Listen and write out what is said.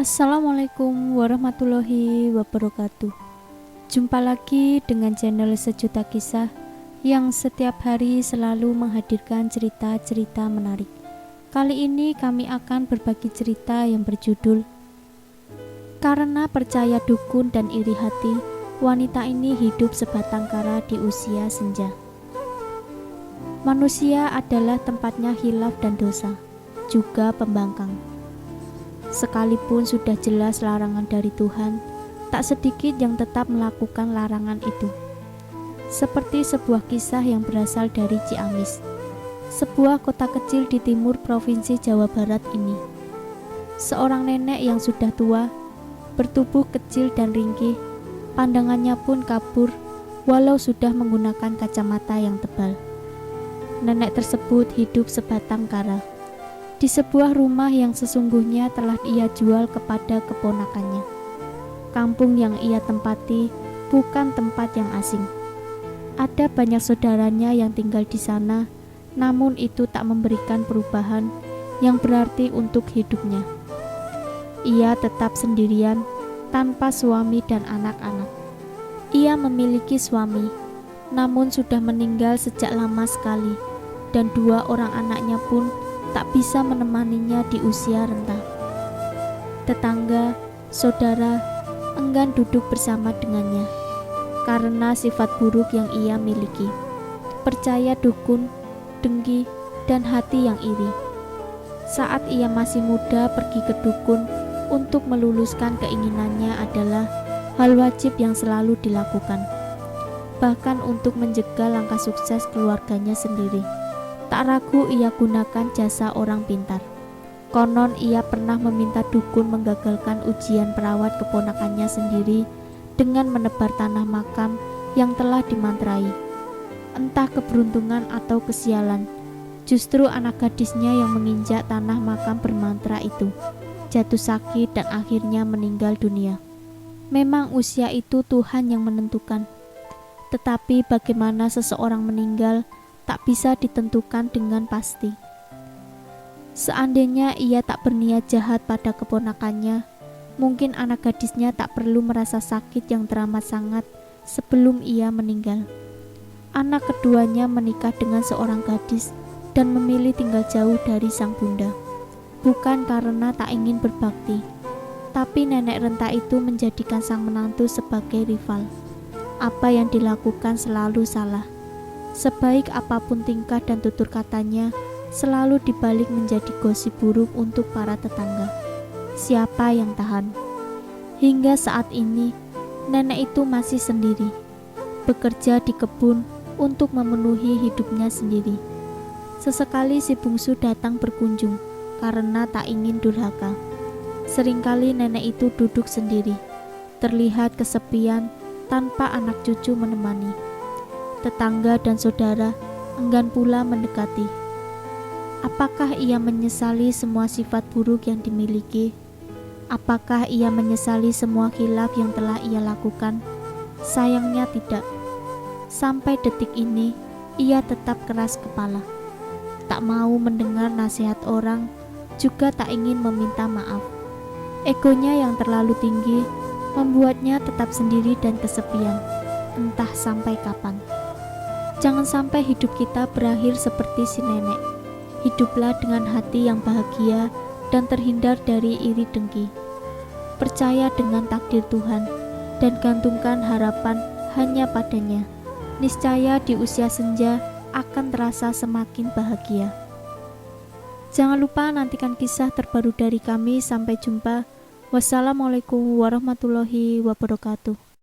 Assalamualaikum warahmatullahi wabarakatuh. Jumpa lagi dengan channel Sejuta Kisah yang setiap hari selalu menghadirkan cerita-cerita menarik. Kali ini kami akan berbagi cerita yang berjudul Karena Percaya Dukun dan Iri Hati, wanita ini hidup sebatang kara di usia senja. Manusia adalah tempatnya khilaf dan dosa, juga pembangkang. Sekalipun sudah jelas larangan dari Tuhan, tak sedikit yang tetap melakukan larangan itu. Seperti sebuah kisah yang berasal dari Ciamis, sebuah kota kecil di timur provinsi Jawa Barat ini. Seorang nenek yang sudah tua, bertubuh kecil dan ringkih, pandangannya pun kabur walau sudah menggunakan kacamata yang tebal. Nenek tersebut hidup sebatang kara di sebuah rumah yang sesungguhnya telah ia jual kepada keponakannya. Kampung yang ia tempati bukan tempat yang asing. Ada banyak saudaranya yang tinggal di sana, namun itu tak memberikan perubahan yang berarti untuk hidupnya. Ia tetap sendirian, tanpa suami dan anak-anak. Ia memiliki suami, namun sudah meninggal sejak lama sekali, dan dua orang anaknya pun tak bisa menemaninya di usia renta. Tetangga, saudara, enggan duduk bersama dengannya karena sifat buruk yang ia miliki, percaya dukun, dengki, dan hati yang iri. Saat ia masih muda, pergi ke dukun untuk meluluskan keinginannya adalah hal wajib yang selalu dilakukan, bahkan untuk menjegal langkah sukses keluarganya sendiri. Tak ragu ia gunakan jasa orang pintar. Konon ia pernah meminta dukun menggagalkan ujian perawat keponakannya sendiri dengan menebar tanah makam yang telah dimantrai. Entah keberuntungan atau kesialan, justru anak gadisnya yang menginjak tanah makam bermantra itu jatuh sakit dan akhirnya meninggal dunia. Memang usia itu Tuhan yang menentukan, tetapi bagaimana seseorang meninggal tak bisa ditentukan dengan pasti. Seandainya ia tak berniat jahat pada keponakannya, mungkin anak gadisnya tak perlu merasa sakit yang teramat sangat sebelum ia meninggal. Anak keduanya menikah dengan seorang gadis dan memilih tinggal jauh dari sang bunda, bukan karena tak ingin berbakti, tapi nenek renta itu menjadikan sang menantu sebagai rival. Apa yang dilakukan selalu salah. Sebaik apapun tingkah dan tutur katanya, selalu dibalik menjadi gosip buruk untuk para tetangga. Siapa yang tahan? Hingga saat ini, nenek itu masih sendiri, bekerja di kebun untuk memenuhi hidupnya sendiri. Sesekali si bungsu datang berkunjung karena tak ingin durhaka. Seringkali nenek itu duduk sendiri, terlihat kesepian tanpa anak cucu menemani. Tetangga dan saudara enggan pula mendekati. Apakah ia menyesali semua sifat buruk yang dimiliki? Apakah ia menyesali semua khilaf yang telah ia lakukan? Sayangnya tidak. Sampai detik ini, ia tetap keras kepala. Tak mau mendengar nasihat orang, juga tak ingin meminta maaf. Egonya yang terlalu tinggi membuatnya tetap sendiri dan kesepian, entah sampai kapan. Jangan sampai hidup kita berakhir seperti si nenek. Hiduplah dengan hati yang bahagia dan terhindar dari iri dengki. Percaya dengan takdir Tuhan dan gantungkan harapan hanya padanya. Niscaya di usia senja akan terasa semakin bahagia. Jangan lupa nantikan kisah terbaru dari kami. Sampai jumpa. Wassalamualaikum warahmatullahi wabarakatuh.